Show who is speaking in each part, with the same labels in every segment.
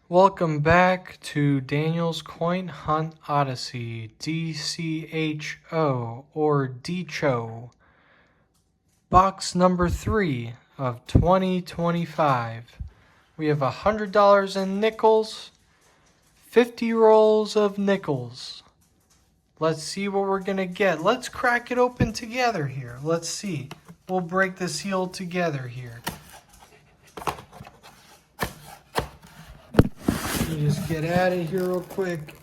Speaker 1: Welcome back to Daniel's Coin Hunt Odyssey, DCHO or DCHO, box number 3 of 2025. We have $100 in nickels, 50 rolls of nickels. Let's see what we're going to get. Let's crack it open together here. Let's see. We'll break the seal together here. Let me just get out of here real quick.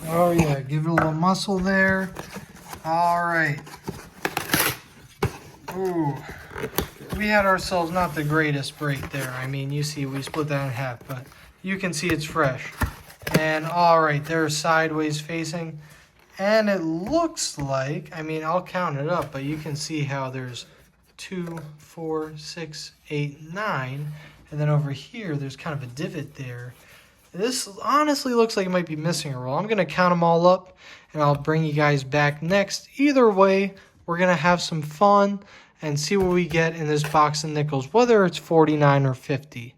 Speaker 1: Oh yeah, give it a little muscle there. All right. Ooh, we had ourselves not the greatest break there. I mean, you see we split that in half, but you can see it's fresh. And all right, they're sideways facing. And it looks like, I mean, I'll count it up, but you can see how there's 2, 4, 6, 8, 9. And then over here, there's kind of a divot there. This honestly looks like it might be missing a roll. I'm going to count them all up, and I'll bring you guys back next. Either way, we're going to have some fun and see what we get in this box of nickels, whether it's 49 or 50.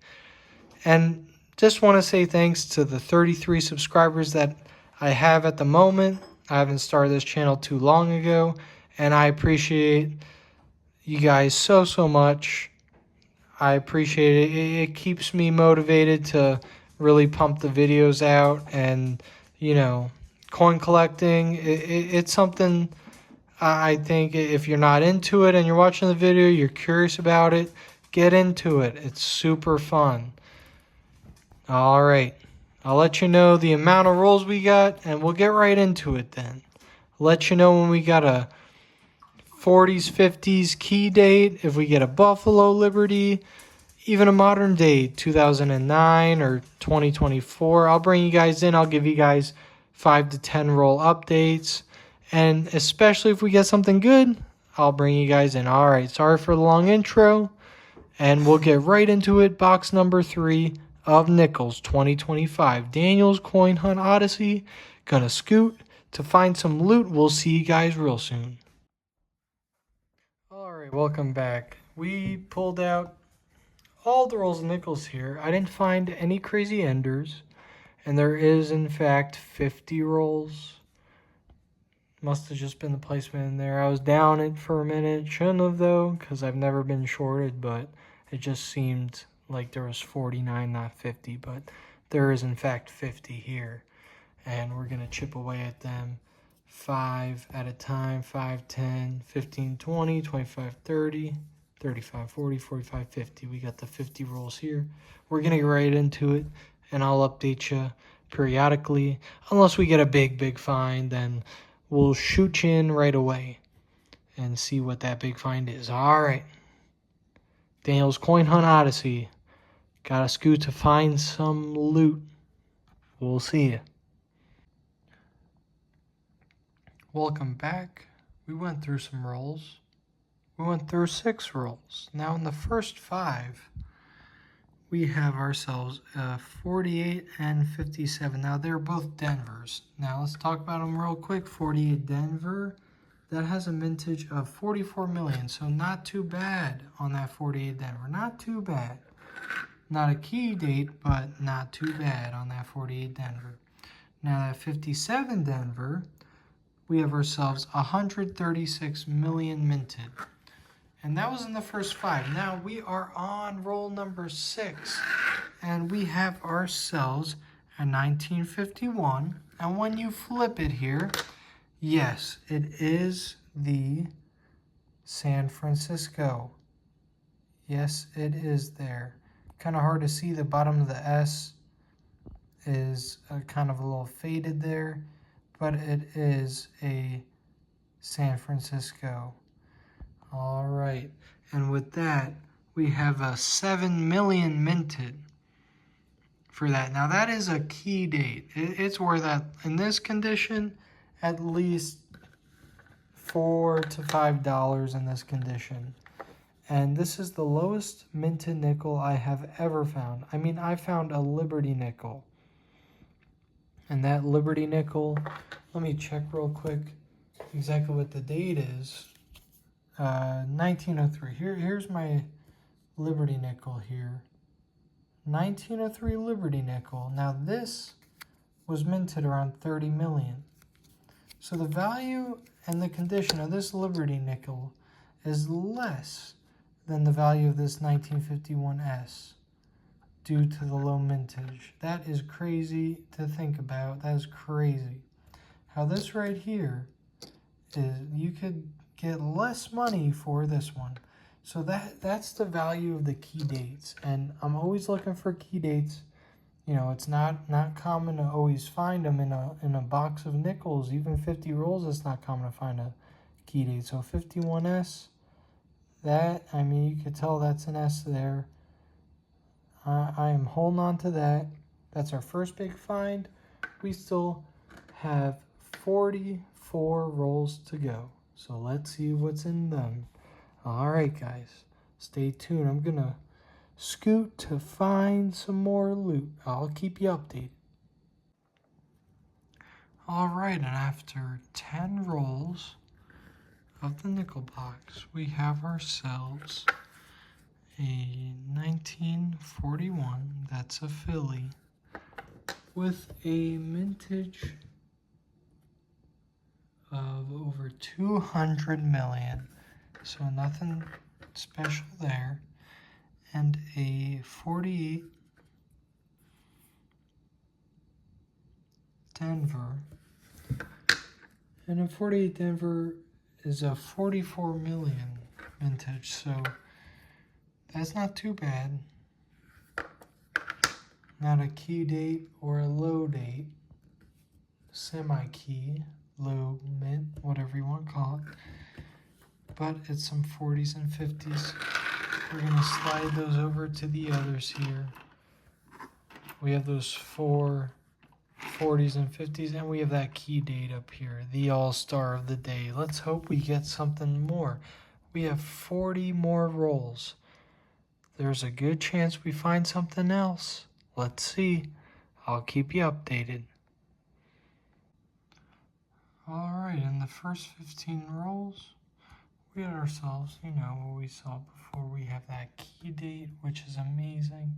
Speaker 1: And just want to say thanks to the 33 subscribers that I have at the moment. I haven't started this channel too long ago, and I appreciate you guys so much. I appreciate it. It keeps me motivated to really pump the videos out, and you know, coin collecting, it's something I think if you're not into it and you're watching the video, you're curious about it, get into it. It's super fun. All right, I'll let you know the amount of rolls we got, and we'll get right into it then. I'll let you know when we got a 40s, 50s key date, if we get a Buffalo Liberty, even a modern day 2009 or 2024. I'll bring you guys in. I'll give you guys 5 to 10 roll updates. And especially if we get something good, I'll bring you guys in. All right, sorry for the long intro. And we'll get right into it. Box number 3 of nickels 2025. Daniel's Coin Hunt Odyssey. Gonna scoot to find some loot. We'll see you guys real soon. All right, welcome back. We pulled out all the rolls of nickels here. I didn't find any crazy enders, and there is in fact 50 rolls. Must have just been the placement in there. I was down it for a minute. Shouldn't have though, because I've never been shorted, but it just seemed like there was 49, not 50, but there is in fact 50 here. And we're gonna chip away at them 5 at a time, 5, 10, 15, 20, 25, 30, 35, 40, 45, 50. We got the 50 rolls here. We're going to get right into it, and I'll update you periodically. Unless we get a big find, then we'll shoot you in right away and see what that big find is. All right. Daniel's Coin Hunt Odyssey. Got to scoot to find some loot. We'll see you. Welcome back. We went through some rolls. We went through 6 rolls. Now in the first 5, we have ourselves 48 and 57. Now they're both Denvers. Now let's talk about them real quick. 48 Denver, that has a mintage of 44 million. So not too bad on that 48 Denver. Not too bad. Not a key date, but not too bad on that 48 Denver. Now that 57 Denver, we have ourselves 136 million minted. And that was in the first 5. Now we are on roll number 6. And we have ourselves a 1951. And when you flip it here, yes, it is the San Francisco. Yes, it is there. Kind of hard to see. The bottom of the S is kind of a little faded there. But it is a San Francisco. All right, and with that, we have a 7 million minted for that. Now that is a key date. It's worth that in this condition, at least $4 to $5 in this condition. And this is the lowest minted nickel I have ever found. I mean, I found a Liberty nickel. And that Liberty nickel, let me check real quick exactly what the date is. 1903. Here's my Liberty nickel here. 1903 Liberty nickel. Now this was minted around 30 million. So the value and the condition of this Liberty nickel is less than the value of this 1951S due to the low mintage. That is crazy to think about. That is crazy. How this right here is, you could get less money for this one. So that's the value of the key dates. And I'm always looking for key dates. You know, it's not common to always find them in a box of nickels. Even 50 rolls, it's not common to find a key date. So 51S, that, I mean, you could tell that's an S there. I am holding on to that. That's our first big find. We still have 44 rolls to go. So let's see what's in them. All right, guys, stay tuned. I'm going to scoot to find some more loot. I'll keep you updated. All right, and after 10 rolls of the nickel box, we have ourselves a 1941, that's a Philly, with a mintage of over 200 million. So nothing special there. And a 48 Denver. And a 48 Denver is a 44 million vintage, so that's not too bad. Not a key date or a low date. Semi-key, low, mid, whatever you want to call it. But it's some 40s and 50s. We're going to slide those over to the others here. We have those 4 40s and 50s, and we have that key date up here, the all-star of the day. Let's hope we get something more. We have 40 more rolls. There's a good chance we find something else. Let's see. I'll keep you updated. Alright, in the first 15 rolls, we had ourselves, you know, what we saw before. We have that key date, which is amazing,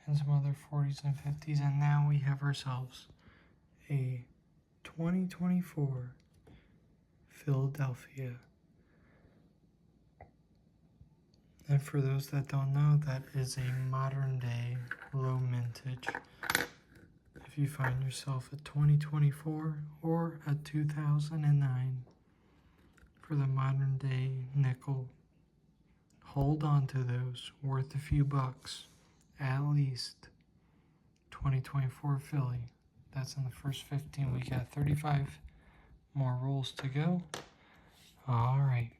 Speaker 1: and some other 40s and 50s, and now we have ourselves a 2024 Philadelphia. And for those that don't know, that is a modern day low mintage. If you find yourself a 2024 or a 2009 for the modern day nickel, hold on to those, worth a few bucks at least. 2024 Philly. That's in the first 15. We got 35 more rolls to go. Alright,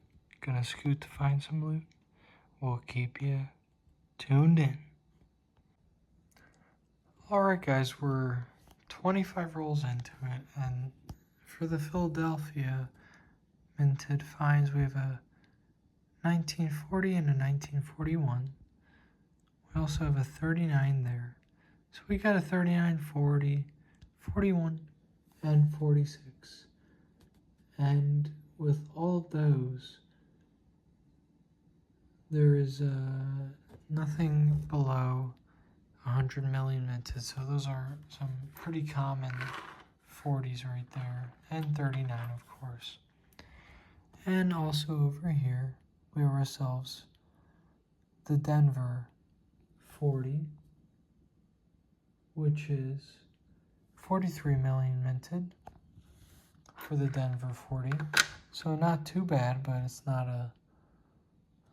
Speaker 1: gonna scoot to find some loot. We'll keep you tuned in. Alright guys, we're 25 rolls into it, and for the Philadelphia minted finds, we have a 1940 and a 1941. We also have a 39 there. So we got a 39, 40, 41, and 46. And with all of those, there is nothing below 100 million minted. So those are some pretty common 40s right there, and 39 of course. And also over here, we have ourselves the Denver 40, which is 43 million minted for the Denver 40. So not too bad, but it's not a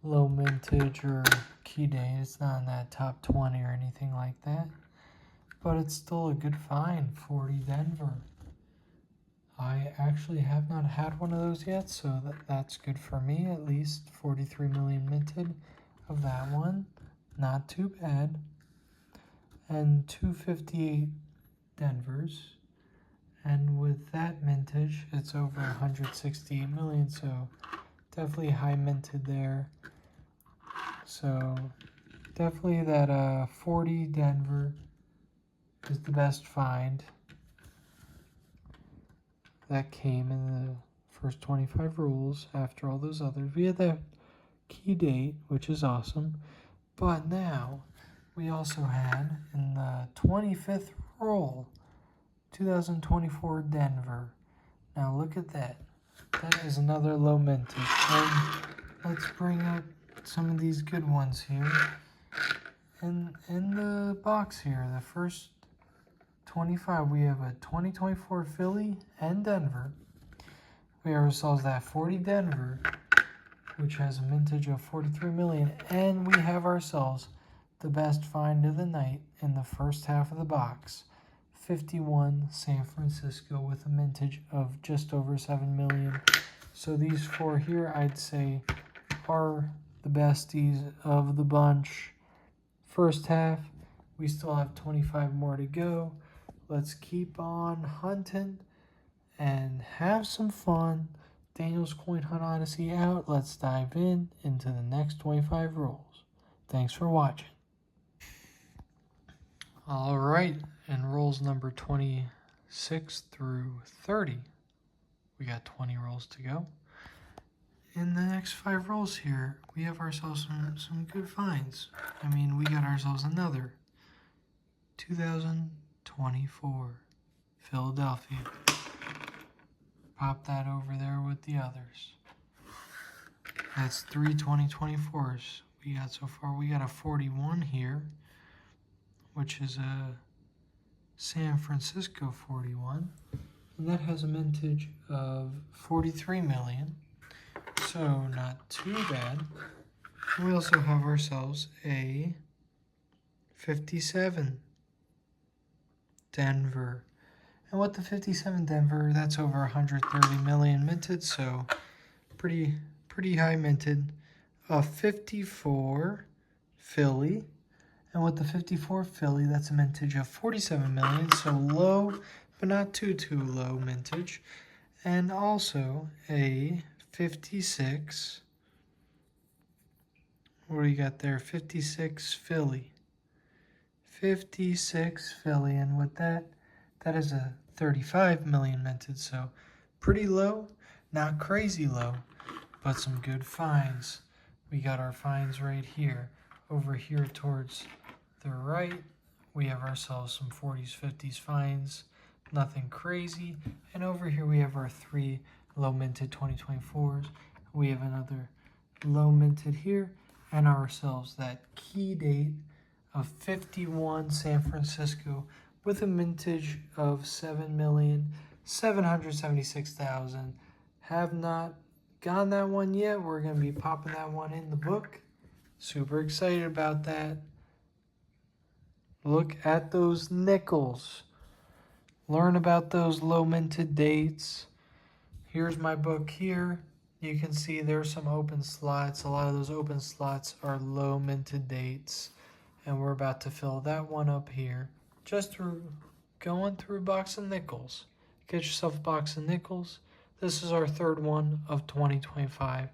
Speaker 1: low mintage or key date. It's not in that top 20 or anything like that. But it's still a good find, 40 Denver. I actually have not had one of those yet, so that's good for me. At least 43 million minted of that one. Not too bad. And 258 Denvers. And with that mintage, it's over 168 million, so definitely high minted there. So definitely that 40 Denver is the best find that came in the first 25 rolls. After all those others, we had that key date, which is awesome. But now, we also had in the 25th roll, 2024 Denver. Now look at that. That is another low mintage. And let's bring up some of these good ones here. In the box here, the first 25, we have a 2024 Philly and Denver. We have ourselves that 40 Denver, which has a mintage of 43 million. And we have ourselves the best find of the night in the first half of the box. 51 San Francisco with a mintage of just over 7 million. So these four here, I'd say, are the besties of the bunch. First half, we still have 25 more to go. Let's keep on hunting and have some fun. Daniel's Coin Hunt Odyssey out. Let's dive into the next 25 rolls. Thanks for watching. All right, in rolls number 26 through 30, we got 20 rolls to go. In the next 5 rolls here, we have ourselves some good finds. I mean, we got ourselves another 2024 Philadelphia. Pop that over there with the others. That's 3 2024s we got so far. We got a 41 here, which is a San Francisco 41. And that has a mintage of 43 million. So not too bad. We also have ourselves a 57 Denver. And with the 57 Denver, that's over 130 million minted, so pretty high minted. A 54 Philly. And with the 54 Philly, that's a mintage of 47 million, so low, but not too low mintage. And also a 56, what do you got there? 56 Philly. 56 Philly, and with that is a 35 million minted, so pretty low, not crazy low, but some good finds. We got our finds right here. Over here towards the right, we have ourselves some 40s, 50s finds, nothing crazy. And over here we have our 3 low minted 2024s. We have another low minted here, and ourselves that key date of 51 San Francisco with a mintage of 7,776,000. Have not gotten that one yet. We're going to be popping that one in the book. Super excited about that. Look at those nickels. Learn about those low minted dates. Here's my book here. You can see there's some open slots. A lot of those open slots are low minted dates. And we're about to fill that one up here. Just through going through a box of nickels. Get yourself a box of nickels. This is our third one of 2025.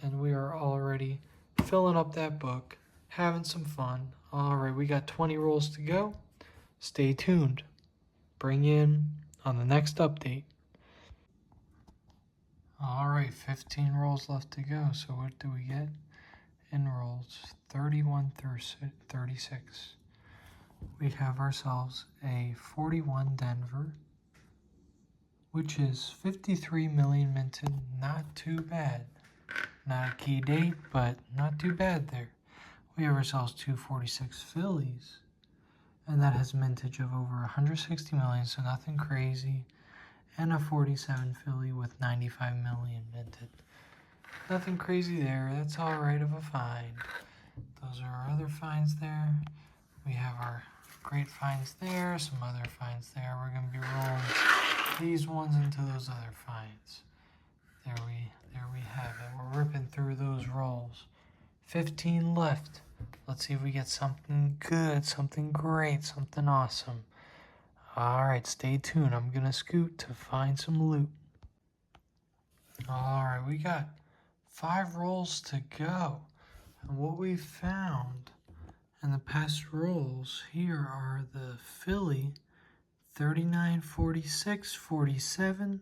Speaker 1: And we are already filling up that book. Having some fun. Alright, we got 20 rolls to go. Stay tuned. Bring you in on the next update. Alright, 15 rolls left to go. So what do we get in rolls 31 through 36? We have ourselves a 41 Denver, which is 53 million minted. Not too bad. Not a key date, but not too bad there. We have ourselves 246 Phillies, and that has mintage of over 160 million, so nothing crazy. And a 47 Philly with 95 million minted. Nothing crazy there. That's all right of a find. Those are our other finds there. We have our great finds there, some other finds there. We're going to be rolling these ones into those other finds. There we have it. We're ripping through those rolls. 15 left. Let's see if we get something good, something great, something awesome. Alright, stay tuned. I'm going to scoot to find some loot. Alright, we got 5 rolls to go. And what we found in the past rolls here are the Philly 39, 46, 47,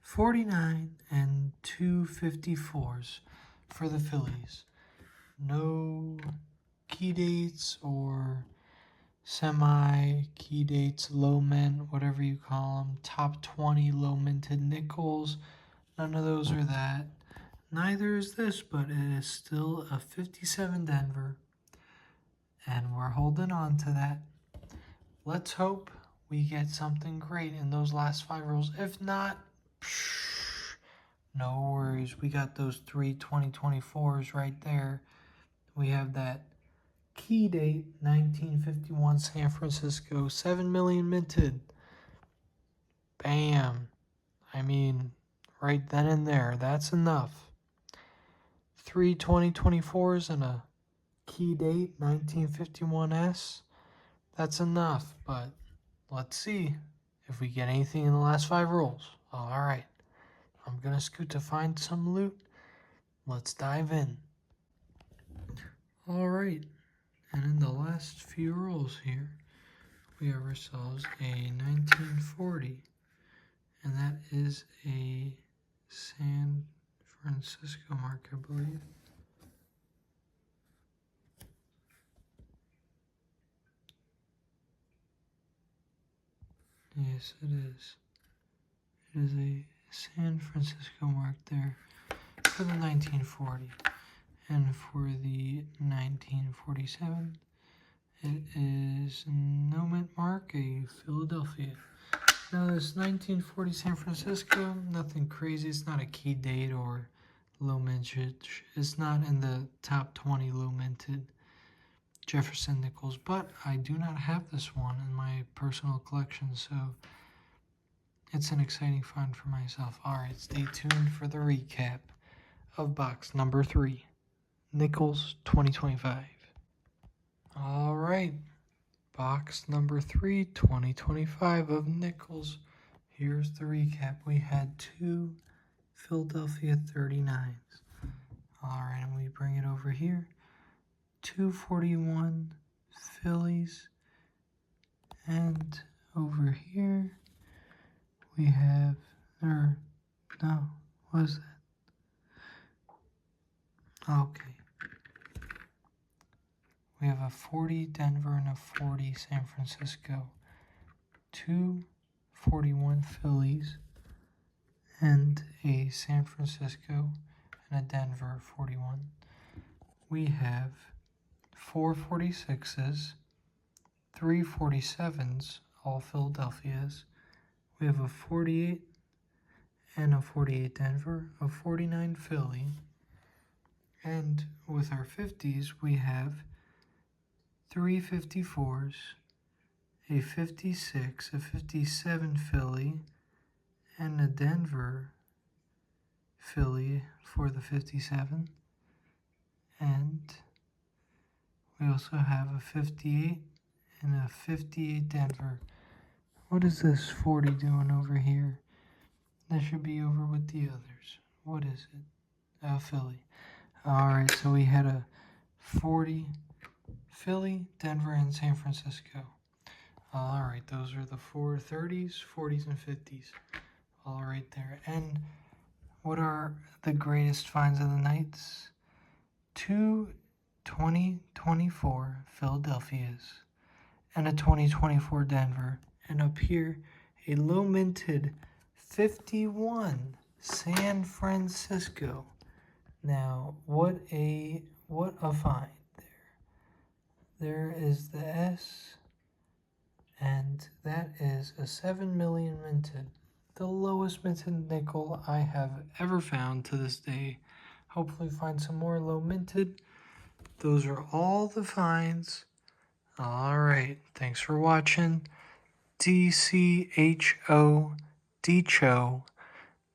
Speaker 1: 49, and 2 54s for the Phillies. No key dates or semi key dates, low mint, whatever you call them, top 20 low minted nickels. None of those are that. Neither is this, but it is still a 57 Denver, and we're holding on to that. Let's hope we get something great in those last 5 rolls. If not, no worries. We got those 3 2024s right there. We have that key date, 1951 San Francisco, 7 million minted. Bam. I mean, right then and there, that's enough. 3 2024s and a key date, 1951S. That's enough, but let's see if we get anything in the last 5 rolls. All right, I'm going to scoot to find some loot. Let's dive in. All right, and in the last few rolls here, we have ourselves a 1940, and that is a San Francisco mark, I believe. Yes, it is. It is a San Francisco mark there for the 1940. And for the 1947, it is no mint mark, a Philadelphia. Now this 1940 San Francisco, nothing crazy. It's not a key date or low mintage. It's not in the top 20 low minted Jefferson nickels, but I do not have this one in my personal collection, so it's an exciting find for myself. All right, stay tuned for the recap of box number 3, Nickels 2025. All right, box number 3, 2025 of Nickels. Here's the recap. We had 2 Philadelphia 39s. All right, and we bring it over here. 241 Phillies, and over here we have, what is that? Okay. We have a 40 Denver and a 40 San Francisco. 2 41 Phillies and a San Francisco and a Denver 41. We have 4 46s, 3 47s, all Philadelphias. We have a 48 and a 48 Denver, a 49 Philly. And with our 50s, we have 3 54s, a 56, a 57 Philly, and a Denver Philly for the 57. And we also have a 58 and a 58 Denver. What is this 40 doing over here? That should be over with the others. What is it? Philly. Alright, so we had a 40 Philly, Denver, and San Francisco. Alright, those are the 4 30s, 40s, and 50s. All right there. And what are the greatest finds of the nights? 2 2024 Philadelphias and a 2024 Denver. And up here, a low minted 51 San Francisco. Now, what a find there. There is the S, and that is a 7 million minted. The lowest minted nickel I have ever found to this day. Hopefully find some more low minted. Those are all the finds. All right, thanks for watching. DCHO Cho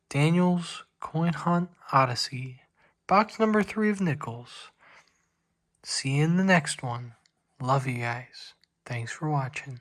Speaker 1: Daniel's Coin Hunt Odyssey. Box number 3 of Nickels. See you in the next one. Love you guys. Thanks for watching.